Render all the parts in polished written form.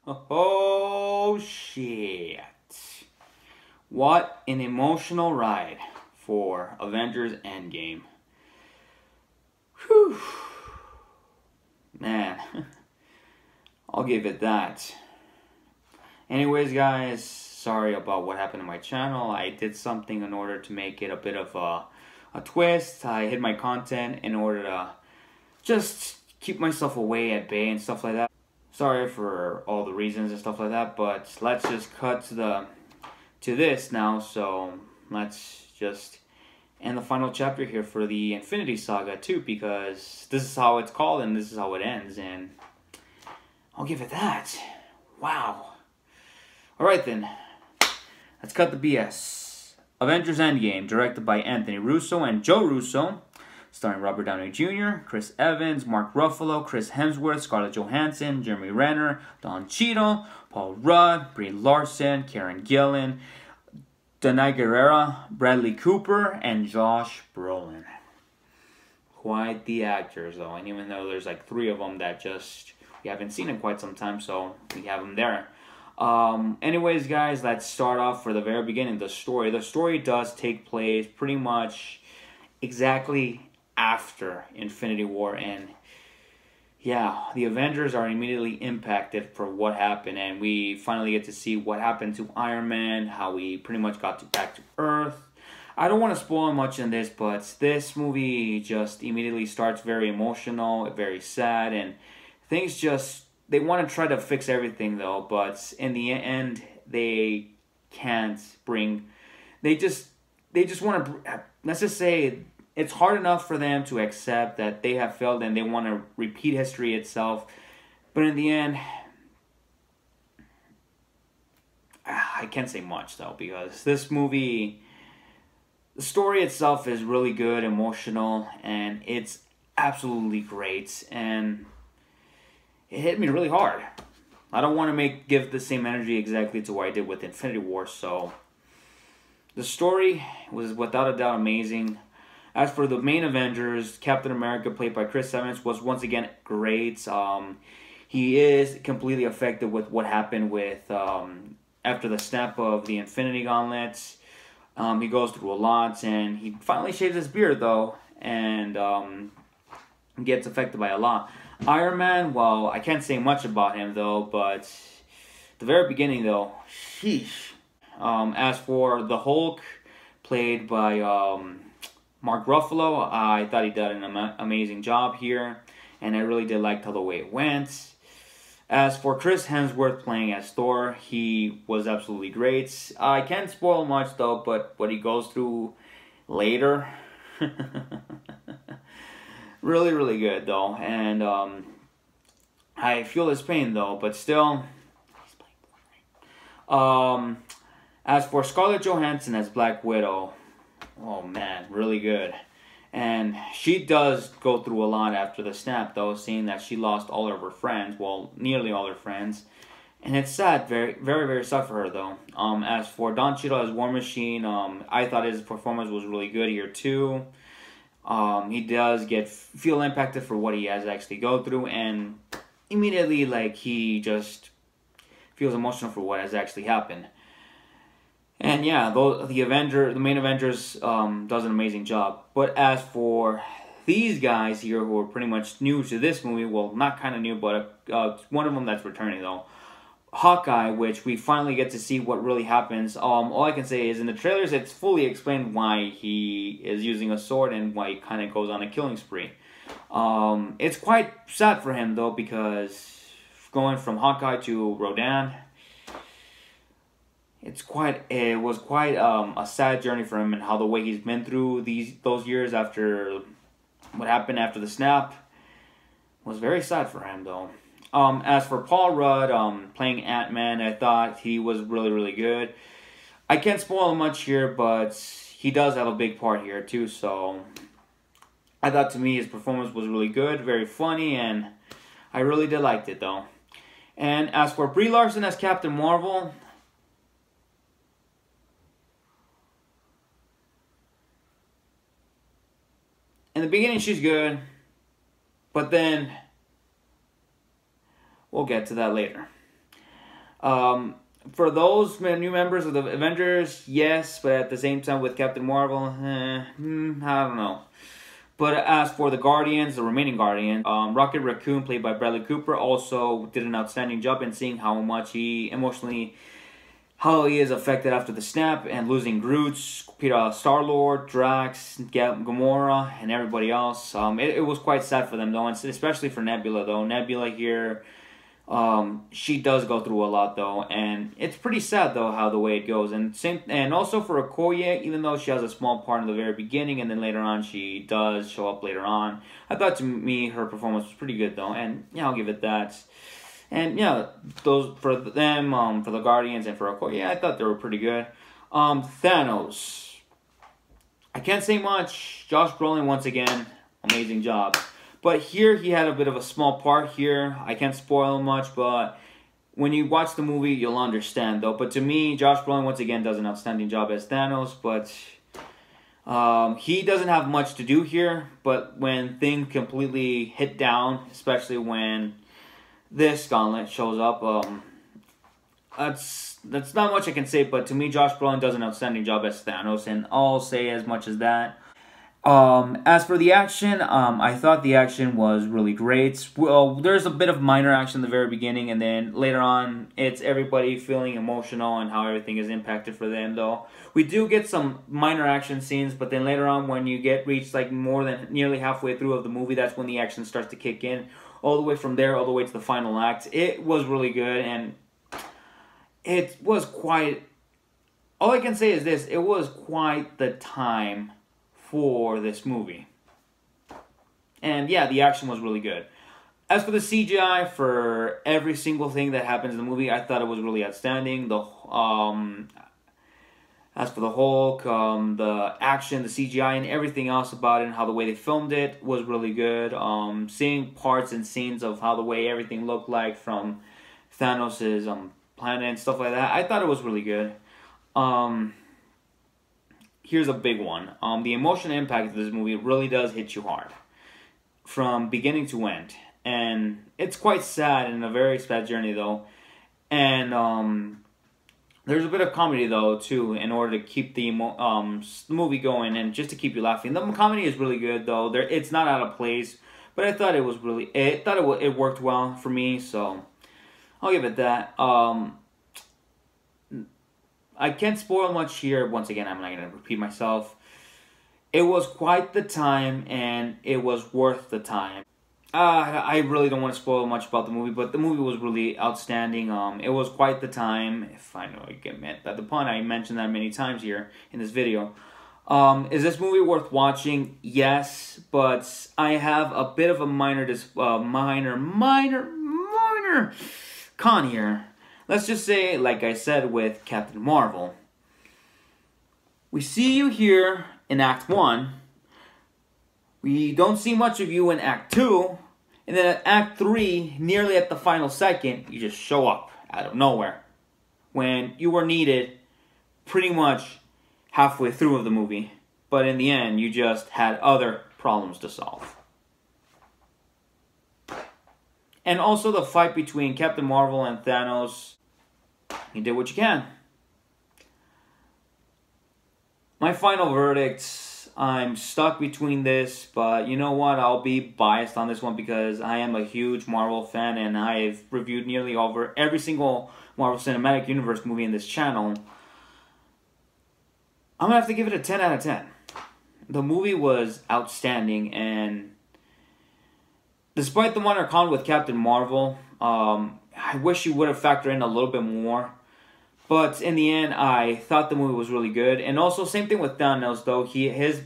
Oh shit. What an emotional ride for Avengers Endgame. Whew. Man, I'll give it that. Anyways, guys, sorry about what happened to my channel. I did something in order to make it a bit of a twist. I hid my content in order to just keep myself away at bay and stuff like that. Sorry for all the reasons and stuff like that, but let's just cut to this now. So let's just end the final chapter here for the Infinity Saga too, because this is how it's called and this is how it ends, and I'll give it that. Wow. Alright then, let's cut the BS. Avengers Endgame, directed by Anthony Russo and Joe Russo, starring Robert Downey Jr., Chris Evans, Mark Ruffalo, Chris Hemsworth, Scarlett Johansson, Jeremy Renner, Don Cheadle, Paul Rudd, Brie Larson, Karen Gillan, Danai Gurira, Bradley Cooper, and Josh Brolin. Quite the actors though, and even though there's like 3 of them that just we haven't seen in quite some time, so we have them there. Anyways, guys, let's start off for the very beginning, the story. The story does take place pretty much exactly after Infinity War, and yeah, the Avengers are immediately impacted for what happened, and we finally get to see what happened to Iron Man, how he pretty much got back to Earth. I don't want to spoil much in this, but this movie just immediately starts very emotional, very sad, and things just, they want to try to fix everything though, but in the end, they can't bring, they just want to, let's just say, it's hard enough for them to accept that they have failed and they want to repeat history itself. But in the end, I can't say much though, because this movie, the story itself is really good, emotional, and it's absolutely great. And it hit me really hard. I don't want to give the same energy exactly to what I did with Infinity War. So the story was without a doubt amazing. As for the main Avengers, Captain America, played by Chris Evans, was once again great. He is completely affected with what happened with after the snap of the Infinity Gauntlet. He goes through a lot, and he finally shaves his beard though, and gets affected by a lot. Iron Man, well, I can't say much about him though, but the very beginning though, sheesh. As for the Hulk, played by Mark Ruffalo, I thought he did an amazing job here, and I really did like the way it went. As for Chris Hemsworth playing as Thor, he was absolutely great. I can't spoil much though, but what he goes through later, really, really good though, and I feel his pain though, but still, he's playing Fortnite. As for Scarlett Johansson as Black Widow, oh man, really good. And she does go through a lot after the snap though, seeing that she lost all of her friends, well, nearly all her friends. And it's sad, very, very, very sad for her though. As for Don Cheadle as War Machine, I thought his performance was really good here too. He does feel impacted for what he has actually go through, and immediately like he just feels emotional for what has actually happened. And yeah, the main Avengers does an amazing job. But as for these guys here who are pretty much new to this movie, well, not kind of new, but one of them that's returning though, Hawkeye, which we finally get to see what really happens. All I can say is in the trailers, it's fully explained why he is using a sword and why he kind of goes on a killing spree. It's quite sad for him though, because going from Hawkeye to Rodan, it was quite a sad journey for him, and how the way he's been through those years after what happened after the snap was very sad for him though. As for Paul Rudd playing Ant-Man, I thought he was really, really good. I can't spoil much here, but he does have a big part here too, so I thought to me his performance was really good, very funny, and I really did like it though. And as for Brie Larson as Captain Marvel, in the beginning she's good, but then we'll get to that later. For those new members of the Avengers, yes, but at the same time with Captain Marvel, I don't know. But as for the Guardians, the remaining Guardians, Rocket Raccoon, played by Bradley Cooper, also did an outstanding job in seeing how much how he is affected after the snap and losing Groot, Star-Lord, Drax, Gamora, and everybody else. It was quite sad for them though, and especially for Nebula though. Nebula here, she does go through a lot though, and it's pretty sad though how the way it goes. And also for Okoye, even though she has a small part in the very beginning, and then later on she does show up later on. I thought to me her performance was pretty good though, and yeah, I'll give it that. And yeah, those for them, for the Guardians and for Okoye, I thought they were pretty good. Thanos, I can't say much. Josh Brolin once again, amazing job. But here, he had a bit of a small part here. I can't spoil much, but when you watch the movie, you'll understand, though. But to me, Josh Brolin, once again, does an outstanding job as Thanos. But he doesn't have much to do here. But when things completely hit down, especially when this gauntlet shows up, that's not much I can say. But to me, Josh Brolin does an outstanding job as Thanos. And I'll say as much as that. As for the action, I thought the action was really great. Well, there's a bit of minor action in the very beginning, and then later on, it's everybody feeling emotional and how everything is impacted for them, though. We do get some minor action scenes, but then later on, when you reach like more than nearly halfway through of the movie, that's when the action starts to kick in. All the way from there, all the way to the final act. It was really good, and it was quite... All I can say is this, it was quite the time for this movie. And yeah, the action was really good. As for the CGI for every single thing that happens in the movie, I thought it was really outstanding. As for the Hulk, the action, the CGI, and everything else about it, and how the way they filmed it was really good. Seeing parts and scenes of how the way everything looked like from Thanos' planet and stuff like that, I thought it was really good. Here's a big one. The emotional impact of this movie really does hit you hard. From beginning to end. And it's quite sad and a very sad journey though. And there's a bit of comedy though too, in order to keep the movie going and just to keep you laughing. The comedy is really good though. It's not out of place. But I thought it was really... it worked well for me, so I'll give it that. I can't spoil much here. Once again, I'm not going to repeat myself. It was quite the time, and it was worth the time. I really don't want to spoil much about the movie, but the movie was really outstanding. It was quite the time. If I know I get meant by the pun, I mentioned that many times here in this video. Is this movie worth watching? Yes, but I have a bit of a minor con here. Let's just say, like I said with Captain Marvel, we see you here in Act 1, we don't see much of you in Act 2, and then at Act 3, nearly at the final second, you just show up out of nowhere, when you were needed pretty much halfway through of the movie, but in the end, you just had other problems to solve. And also the fight between Captain Marvel and Thanos, you did what you can. My final verdict, I'm stuck between this, but you know what? I'll be biased on this one because I am a huge Marvel fan and I've reviewed nearly over every single Marvel Cinematic Universe movie in this channel. I'm going to have to give it a 10 out of 10. The movie was outstanding, and despite the minor con with Captain Marvel, I wish you would have factored in a little bit more. But in the end, I thought the movie was really good. And also, same thing with Thanos, though. His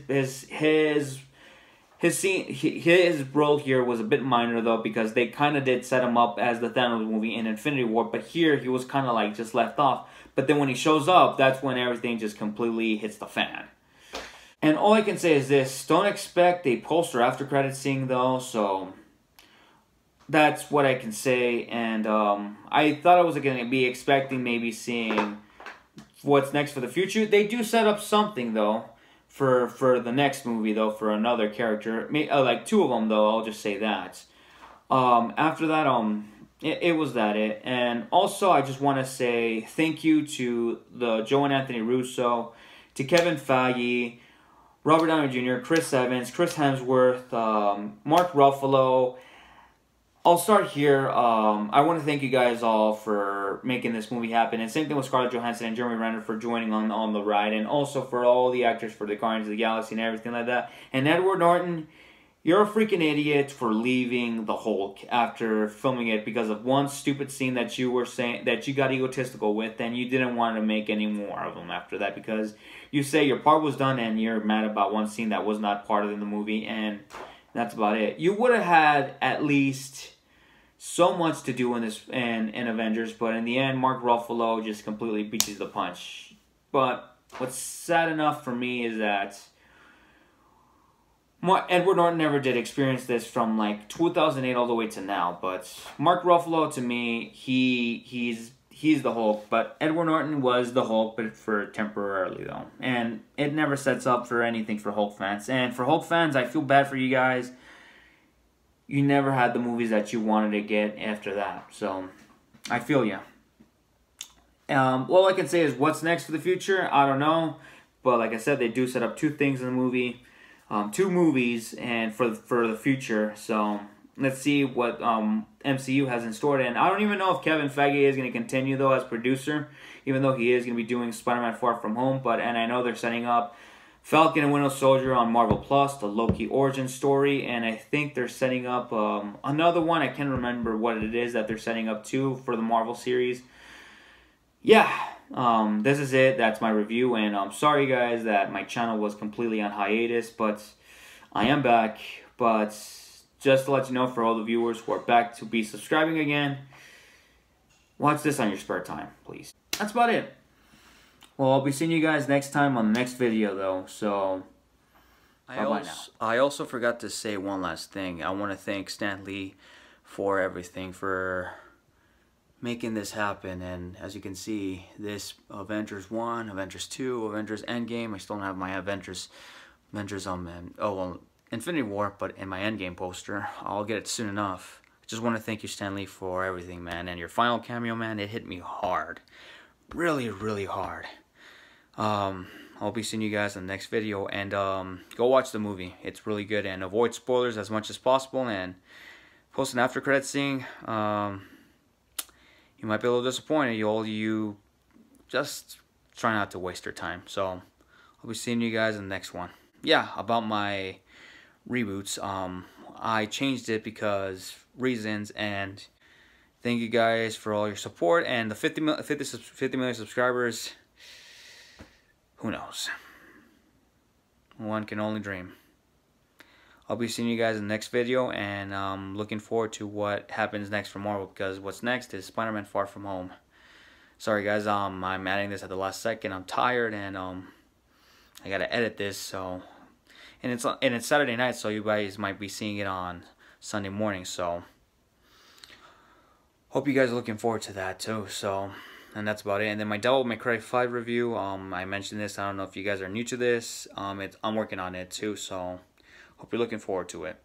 role here was a bit minor, though, because they kind of did set him up as the Thanos movie in Infinity War. But here, he was kind of like just left off. But then when he shows up, that's when everything just completely hits the fan. And all I can say is this. Don't expect a post or after credit scene, though. So that's what I can say. And I thought I was going to be expecting maybe seeing what's next for the future. They do set up something, though, for the next movie, though, for another character. Like two of them, though, I'll just say that. After that, it was that it. And also, I just want to say thank you to the Joe and Anthony Russo, to Kevin Feige, Robert Downey Jr., Chris Evans, Chris Hemsworth, Mark Ruffalo. I'll start here. I want to thank you guys all for making this movie happen. And same thing with Scarlett Johansson and Jeremy Renner for joining on the ride. And also for all the actors for the Guardians of the Galaxy and everything like that. And Edward Norton, you're a freaking idiot for leaving the Hulk after filming it because of one stupid scene that you were saying that you got egotistical with, and you didn't want to make any more of them after that because you say your part was done and you're mad about one scene that was not part of the movie, and that's about it. You would have had at least so much to do in this in Avengers, but in the end, Mark Ruffalo just completely beats you to the punch. But what's sad enough for me is that Edward Norton never did experience this from like 2008 all the way to now. But Mark Ruffalo, to me, he's the Hulk. But Edward Norton was the Hulk, but for temporarily though, and it never sets up for anything for Hulk fans. And for Hulk fans, I feel bad for you guys. You never had the movies that you wanted to get after that. So, I feel you. All I can say is what's next for the future, I don't know. But like I said, they do set up two things in the movie. Two movies and for the future. So, let's see what MCU has in store. And I don't even know if Kevin Feige is going to continue, though, as producer. Even though he is going to be doing Spider-Man Far From Home. And I know they're setting up Falcon and Winter Soldier on Marvel Plus, the Loki origin story, and I think they're setting up another one. I can't remember what it is that they're setting up too for the Marvel series. Yeah, this is it. That's my review, and I'm sorry guys that my channel was completely on hiatus, but I am back. But just to let you know, for all the viewers who are back to be subscribing again, watch this on your spare time, please. That's about it. Well, I'll be seeing you guys next time on the next video, though, so bye-bye now. I also forgot to say one last thing. I want to thank Stan Lee for everything, for making this happen, and as you can see, this Avengers 1, Avengers 2, Avengers Endgame, I still don't have my Avengers Infinity War, but in my Endgame poster. I'll get it soon enough. I just want to thank you, Stan Lee, for everything, man, and your final cameo, man, it hit me hard. Really, really hard. I'll be seeing you guys in the next video, and go watch the movie. It's really good, and avoid spoilers as much as possible, and post an after credit scene. You might be a little disappointed. You just try not to waste your time. So I'll be seeing you guys in the next one. Yeah, about my reboots, I changed it because reasons, and thank you guys for all your support, and the 50 million subscribers. Who knows? One can only dream. I'll be seeing you guys in the next video, and I'm looking forward to what happens next for Marvel, because what's next is Spider-Man Far From Home. Sorry guys, I'm adding this at the last second. I'm tired, and I gotta edit this, so and it's Saturday night, so you guys might be seeing it on Sunday morning. So hope you guys are looking forward to that too. So. And that's about it. And then my Devil May Cry 5 review, I mentioned this. I don't know if you guys are new to this. I'm working on it too, so hope you're looking forward to it.